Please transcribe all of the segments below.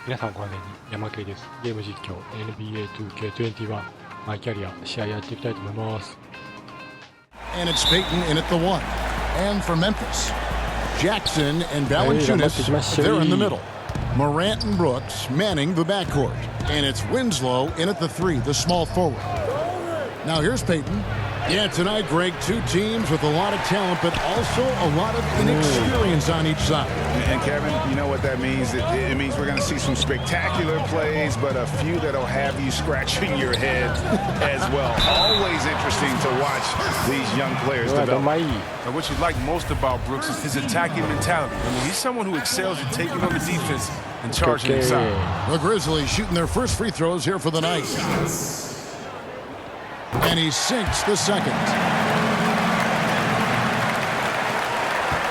皆さんご安全に、やまけいです。ゲーム実況 NBA2K21 マイキャリア試合やっていきたいと思います。 And it's Peyton in at the one. And for Memphis, Jackson and Valanciunas, they're in the middle. Morant and Brooks manning the backcourt. And it's Winslow in at the three, the small forward. Now here's Peyton. Yeah, tonight, Greg, two teams with a lot of talent, but also a lot of inexperience on each side. And Kevin, you know what that means? It means we're going to see some spectacular plays, but a few that'll have you scratching your head as well. Always interesting to watch these young players develop. And what you like most about Brooks is his attacking mentality. I mean, he's someone who excels at taking on the defense and charging inside. The Grizzlies shooting their first free throws here for the night. And he sinks the second.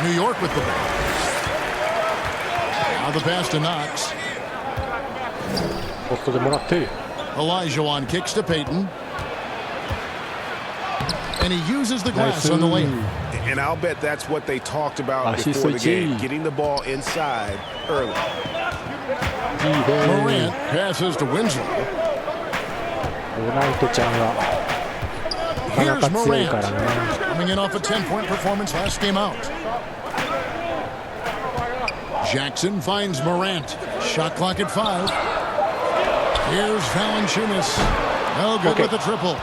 New York with the ball. Now the pass to Knox. Olajuwon kicks to Peyton. And he uses the glass on the layup. And I'll bet that's what they talked about before the game, getting the ball inside early. Morant passes to Winslow. Here's Morant, coming in off a 10-point performance last game out. Jackson finds Morant. Shot clock at 5. Here's Valanciunas. No good with the triple.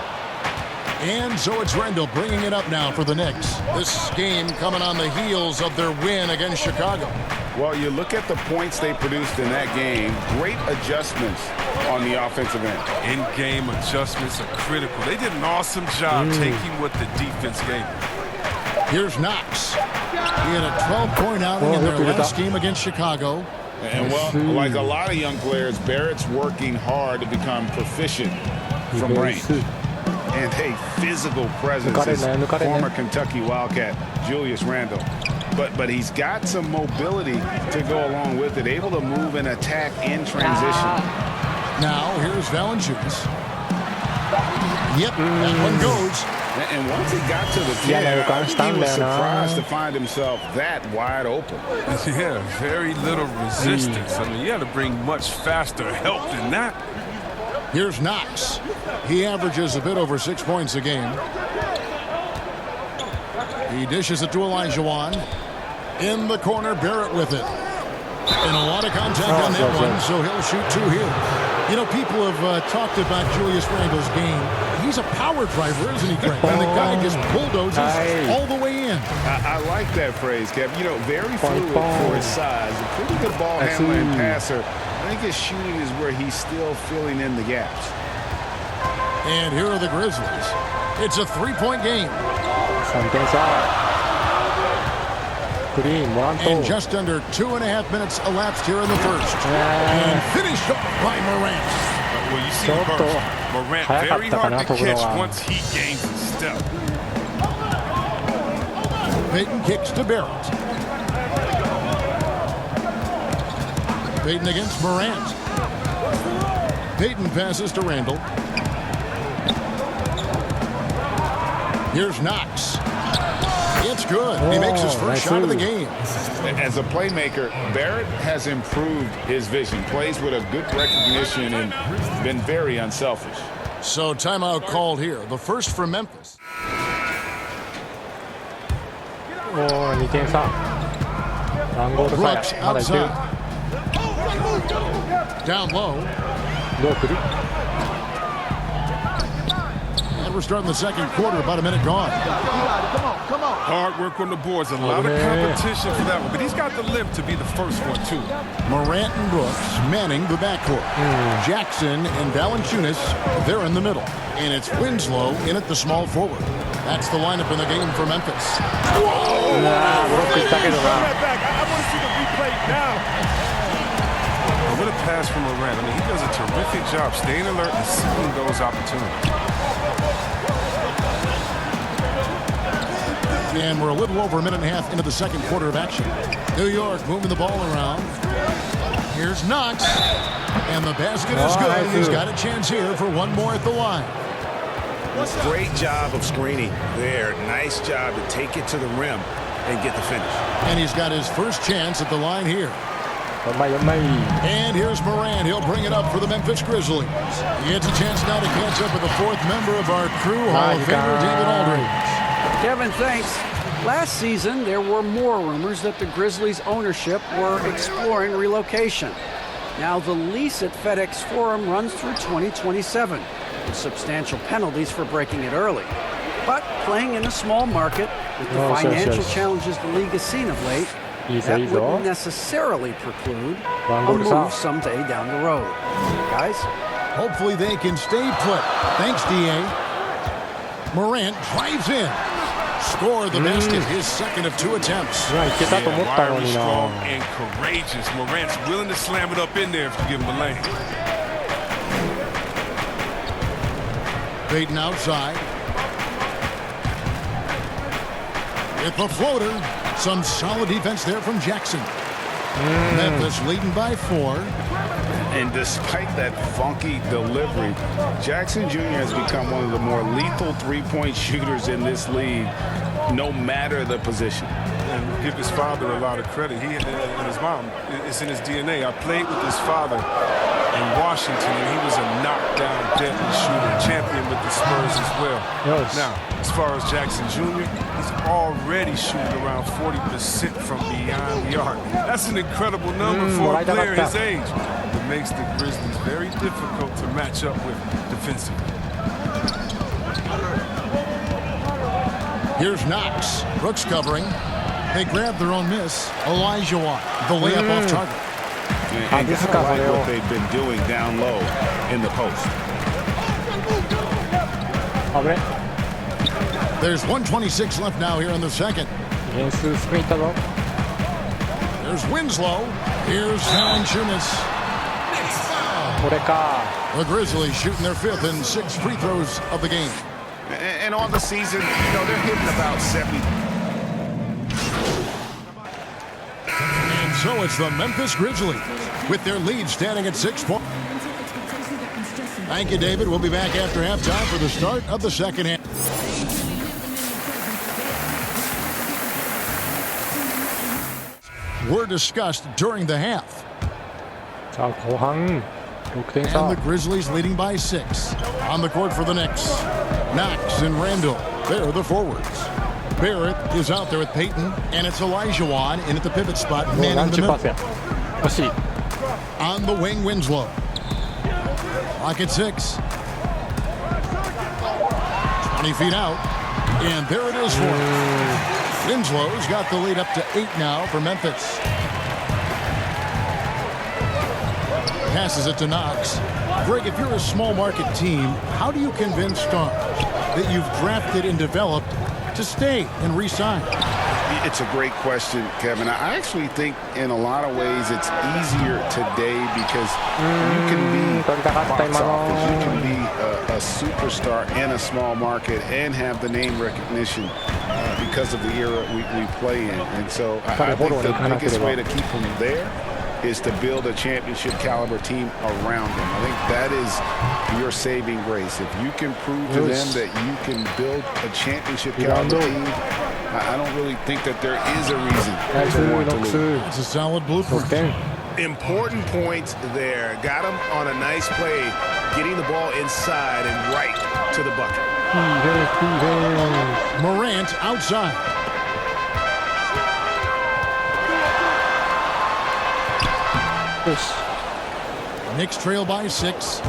And so it's Randall bringing it up now for the Knicks. This game coming on the heels of their win against Chicago. Well, you look at the points they produced in that game. Great adjustments on the offensive end. In-game adjustments are critical. They did an awesome job taking what the defense gave them. Here's Knox. He had a 12-point outing in their last game against Chicago. And, well, like a lot of young players, Barrett's working hard to become proficient from range. And a physical presence is former Kentucky Wildcat Julius Randle. But he's got some mobility to go along with it, able to move and attack in transition. Now here's Valanciunas. Yep, that one goes. And once he got to the 10, he was surprised to find himself that wide open. Yeah, very little resistance. I mean, you had to bring much faster help than that. Here's Knox. He averages a bit over 6 points a game. He dishes it to Olajuwon. In the corner, Barrett with it. And a lot of contact on that one, so he'll shoot 2 here. You know, people have talked about Julius Randle's game. He's a power driver, isn't he, Greg? And the guy just bulldozes all the way in. I like that phrase, Kev. You know, very fluid for his size. A pretty good ball handler and passer. I think his shooting is where he's still filling in the gaps. And here are the Grizzlies. It's a 3-point game. And just under 2.5 minutes elapsed here in the first. And finished off by Morant. Well, you see Morant very hard to catch once he gains a step. Peyton kicks to Barrett. Peyton against Morant. Peyton passes to Randall. Here's Knox. It's good. He makes his first shot of the game. As a playmaker, Barrett has improved his vision. Plays with a good recognition and been very unselfish. So timeout called here. The first for Memphis. Brooks outside. Down low. And we're starting the second quarter, about a minute gone. Hard work on the boards, a lot of competition for that one, but he's got the lift to be the first one, too. Morant and Brooks manning the backcourt. Jackson and Valanciunas, they're in the middle. And it's Winslow in at the small forward. That's the lineup in the game for Memphis. I want to see the replay now. What a pass from Morant. I mean, he does a terrific job staying alert and seeing those opportunities. And we're a little over a minute and a half into the second quarter of action. New York moving the ball around. Here's Knox. And the basket is good. He's got a chance here for one more at the line. Great job of screening there. Nice job to take it to the rim and get the finish. And he's got his first chance at the line here. And here's Morant. He'll bring it up for the Memphis Grizzlies. He gets a chance now to catch up with the fourth member of our crew, Hall of Famer David Aldridge. Kevin, thanks. Last season, there were more rumors that the Grizzlies' ownership were exploring relocation. Now, the lease at FedEx Forum runs through 2027, with substantial penalties for breaking it early. But playing in a small market with the financial challenges the league has seen of late, that wouldn't necessarily preclude a move someday down the road. Guys? Hopefully they can stay put. Thanks, D.A. Morant drives in. Score the basket, his second of 2 attempts. Wiry, strong, and courageous. Morant's willing to slam it up in there if you give him a lane. Payton outside. With the floater. Some solid defense there from Jackson. Memphis leading by 4. And despite that funky delivery, Jackson Jr. has become one of the more lethal three-point shooters in this league, no matter the position. And give his father a lot of credit. He and his mom, it's in his DNA. I played with his father in Washington, and he was a knockdown, deadly shooter, champion with the Spurs as well. Yes. Now, as far as Jackson Jr., he's already shooting around 40% from beyond the arc. That's an incredible number for a player his age. It makes the Grizzlies very difficult to match up with defensively. Here's Knox. Brooks covering. They grab their own miss. Elijah Watt, the layup off target. And kind of like what they've been doing down low in the post. There's 1:26 left now here in the second. There's Winslow. Here's Valanciunas. The Grizzlies shooting their 5th and 6th free throws of the game. And on the season, you know, they're hitting about 70. And so it's the Memphis Grizzlies with their lead standing at 6 points. Thank you, David. We'll be back after halftime for the start of the second half. Were discussed during the half. And the Grizzlies leading by 6. On the court for the Knicks. Knox and Randall. They're the forwards. Barrett is out there with Payton, and it's Elijah Watt in at the pivot spot, man in the middle. On the wing, Winslow. Lock at 6. 20 feet out. And there it is for him. Winslow's got the lead up to 8 now for Memphis. Passes it to Knox. Greg, if you're a small market team, how do you convince stars that you've drafted and developed to stay and re-sign? It's a great question, Kevin. I actually think in a lot of ways it's easier today because you can be box office, you can be a superstar in a small market and have the name recognition because of the era we play in. And so I think the biggest way to keep them there is to build a championship caliber team around them. I think that is your saving grace. If you can prove to them that you can build a championship caliber team, I don't really think that there is a reason to want to lose. It's a solid blueprint. Important points there. Got him on a nice play, getting the ball inside and right to the bucket. Morant outside. Knicks trail by 6.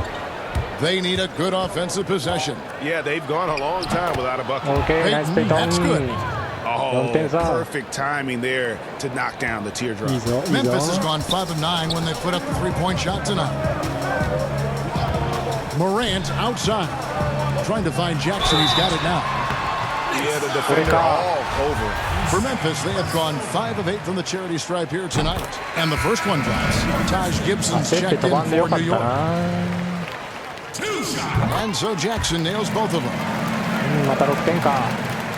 They need a good offensive possession. Yeah, they've gone a long time without a bucket. Okay, nice play. That's good. Oh, perfect timing there to knock down the teardrop. Memphis has gone 5 of 9 when they put up the 3-point shot tonight. Morant outside. Trying to find Jackson. He's got it now. Yeah, the defender all over. For Memphis, they have gone 5 of 8 from the charity stripe here tonight. And the first one drops. Taj Gibson's checked in for New York. And so Jackson nails both of them.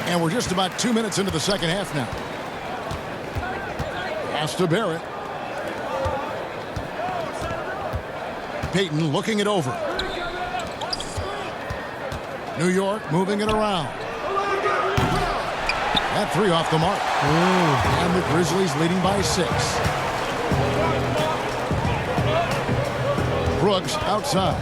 And we're just about 2 minutes into the second half now. Pass to Barrett. Payton looking it over. New York moving it around. That 3 off the mark. And the Grizzlies leading by 6. Brooks outside.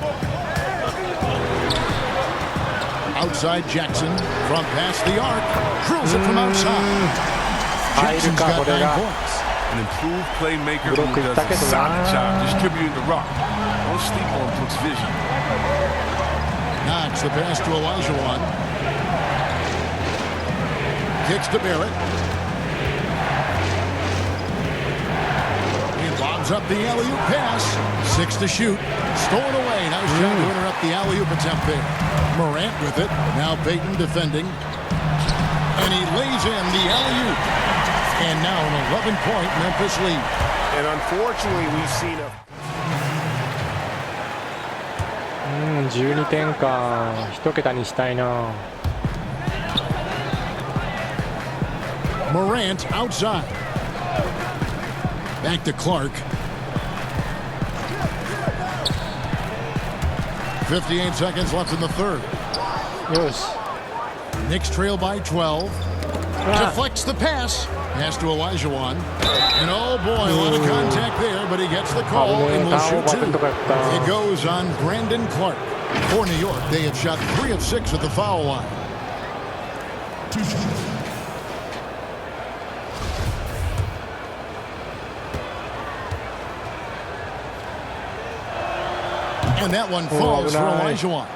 Outside Jackson from past the arc. Drills it from outside. Jackson's got 9 points. An improved playmaker who does a solid job distributing the rock. Don't sleep on Brooks' vision. Knox the pass to Elijah. Kicks to Barrett. He lobs up the alley-oop pass. 6 to shoot. Stolen away. Nice job to interrupt the alley-oop attempt there. Morant with it. Now Payton defending. And he lays in the alley-oop. And now an 11-point Memphis lead. And unfortunately, we've seen a 12点か。1桁にしたいな。Morant outside. Back to Clark. 58 seconds left in the third. よし。 Knicks trail by 12. Deflects the pass. Pass to Elijah. And oh boy, a lot of contact there, but he gets the call and will shoot 2. It goes on Brandon Clark. For New York, they have shot 3 of 6 at the foul line. And that one falls for Elijah.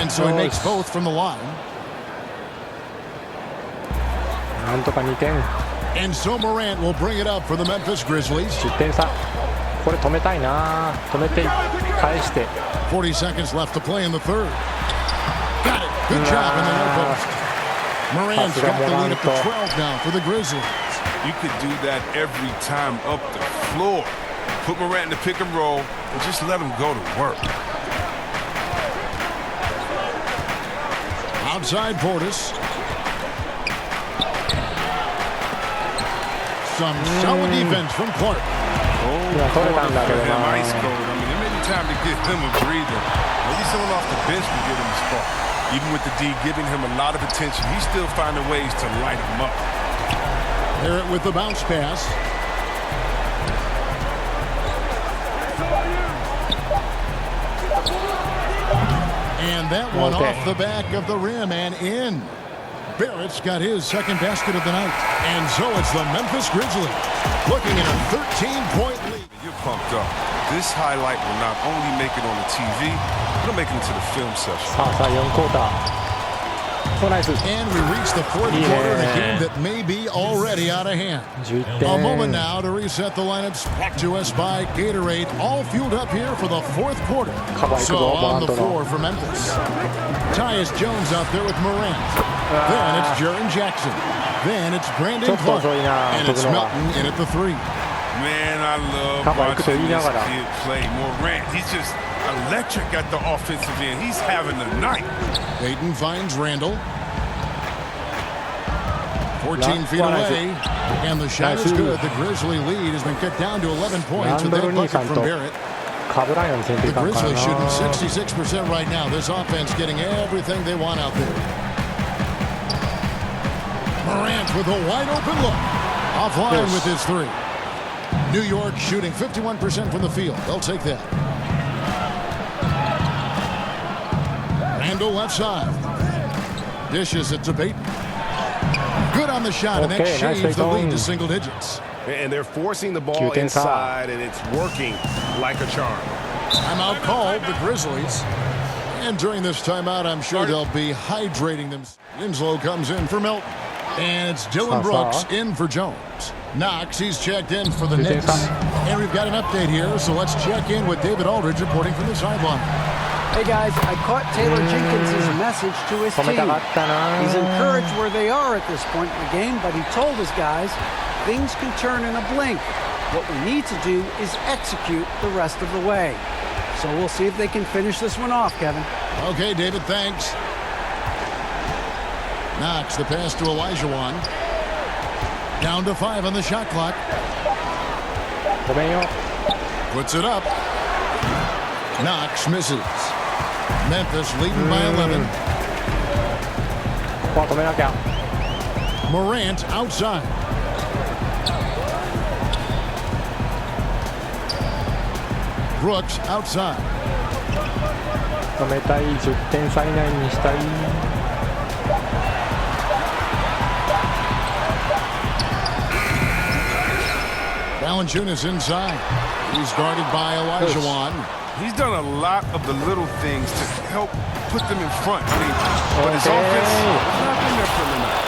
And so he makes both from the line. なんとか2点。 And so Morant will bring it up for the Memphis Grizzlies. 10点差。これ止めたいな。止めて返して。 40 seconds left to play in the third. Got it. Good job in the low post. Morant's got the lead up to 12 now for the Grizzlies. You could do that every time up the floor. Put Morant in the pick and roll and just let him go to work. Outside Portis. Some solid defense from Clark. Ice cold. I mean, it may be time to give him a breather. Maybe someone off the bench can give him a spark. Even with the D giving him a lot of attention, he's still finding ways to light him up. Barrett with the bounce pass. And that one off the back of the rim and in. Barrett's got his second basket of the night. And so it's the Memphis Grizzlies looking at a 13-point lead. You're pumped up. This highlight will not only make it on the TV, it'll make it into the film session. さあ4クォーター。ナイス。 And we reach the fourth quarter in a game that may be already out of hand. 11点。 A moment now to reset the lineups. Back to us by Gatorade. All fueled up here for the fourth quarter. So on the floor for Memphis. Tyus Jones out there with Morant. Then it's Jaren Jackson. Then it's Brandon Clark. And it's Melton in at the 3. Man, I love watching this kid play. Morant, he's just electric at the offensive end. He's having a night. Payton finds Randall. 14 feet away. And the shot is good. The Grizzly lead has been cut down to 11 points with that bucket from Barrett. The Grizzlies shooting 66% right now. This offense getting everything they want out there. Morant with a wide open look. Offline with his 3. New York shooting 51% from the field. They'll take that. Randall left side. Dishes it to Payton. Good on the shot, and that shaves the lead to single digits. And they're forcing the ball inside, and it's working like a charm. Timeout called, the Grizzlies. And during this timeout, I'm sure they'll be hydrating them. Winslow comes in for Melton. And it's Dylan Brooks in for Jones. Knox, he's checked in for the Knicks. And we've got an update here, so let's check in with David Aldridge reporting from the sideline. Hey guys, I caught Taylor Jenkins' message to his team. He's encouraged where they are at this point in the game, but he told his guys things can turn in a blink. What we need to do is execute the rest of the way. So we'll see if they can finish this one off, Kevin. Okay, David, thanks. Knox, the pass to Elijah. Down to 5 on the shot clock. Puts it up. Knox misses. Memphis leading by 11. こは止めなきゃ。 Morant outside. Brooks outside. 止めたい。10点差以内にしたい。Valanciunas inside. He's guarded by Elijah. He's done a lot of the little things to help put them in front. I mean, but his offense has not been there for the night.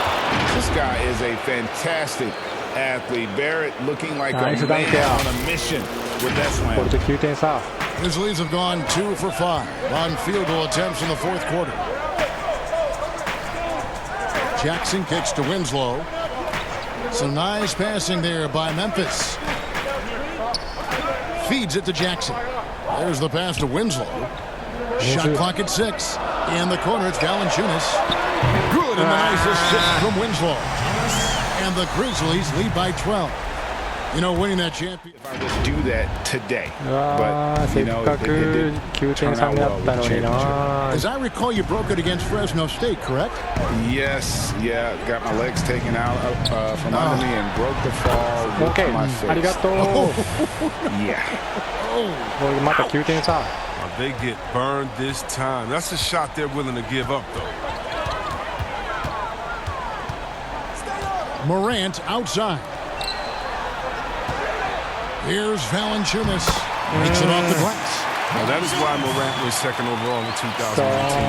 This guy is a fantastic athlete. Barrett looking like a man on a mission with that これ slam. で9点差。 Grizzlies have gone 2 for 5 on field goal attempts in the fourth quarter. Jackson kicks to Winslow. Some nice passing there by Memphis. Feeds it to Jackson. There's the pass to Winslow. Shot clock at 6. In the corner, it's Valanciunas. Good, and the nice assist from Winslow. And the Grizzlies lead by 12. You know, winning that champion. If I would do that today, うわー、 but せ you っ know, か it く did 9 点 turn 差 out にあ well っ with た the のに championship. な。 As I recall, you broke it against Fresno State, correct? Yes, yeah, got my legs taken out from under me and broke the fall with OK、 my ありが face. とう。 Yeah. これまた9点差。 They get burned this time. That's a shot they're willing to give up, though. Morant outside. Here's Valanciunas. Makes it off the glass. Now, that is why Morant was second overall in 2018.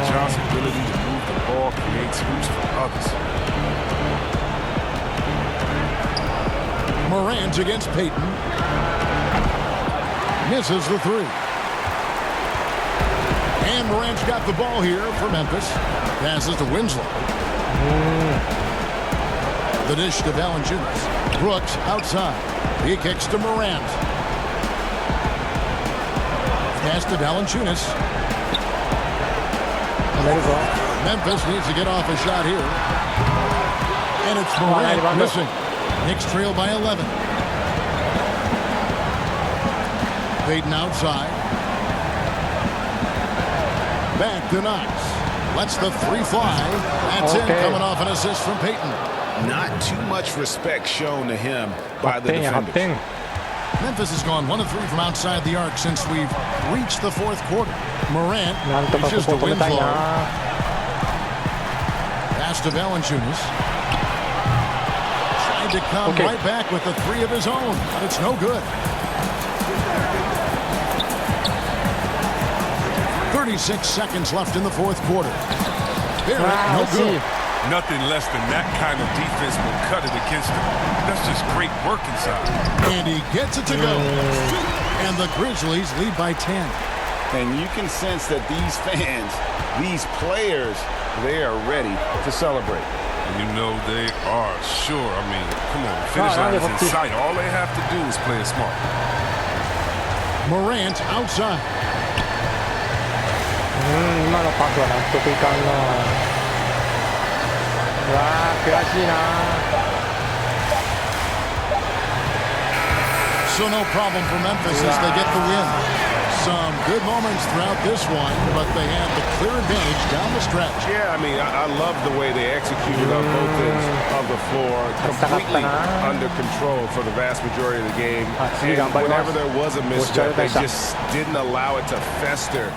John's ability to move the ball creates hoops for others. Morant against Payton. Misses the three. And Morant's got the ball here for Memphis. Passes to Winslow. The dish to Valanciunas. Brooks outside. He kicks to Morant. Pass to Valanciunas. Memphis needs to get off a shot here. And it's Morant missing. Knicks trail by 11. Payton outside. Back to Knox. Lets the three fly. That's in, coming off an assist from Payton. Not too much respect shown to him by the 8 defenders. 点。 Memphis has gone 1 of 3 from outside the arc since we've reached the fourth quarter. Morant なんとかこ reaches こ to 止めたい Winslow. な。 Pass to Valanciunas. Tried to come right back with the three of his own, but it's no good. 36 seconds left in the fourth quarter. Barrett, no good. Nothing less than that kind of defense will cut it against them. That's just great work inside. And he gets it to go. And the Grizzlies lead by 10. And you can sense that these fans, these players, they are ready to celebrate. And you know they are, sure. I mean, come on, the finish line is in sight. All they have to do is play it smart. Morant outside. 今のパスは納得いかんな。うわー、悔しいな。 So no problem for Memphis as they get the win. Some good moments throughout this one, but they have the clear advantage down the stretch. Yeah, I mean, I love the way they executed on both ends of the floor, completely under control for the vast majority of the game. And whenever there was a misstep, they just didn't allow it to fester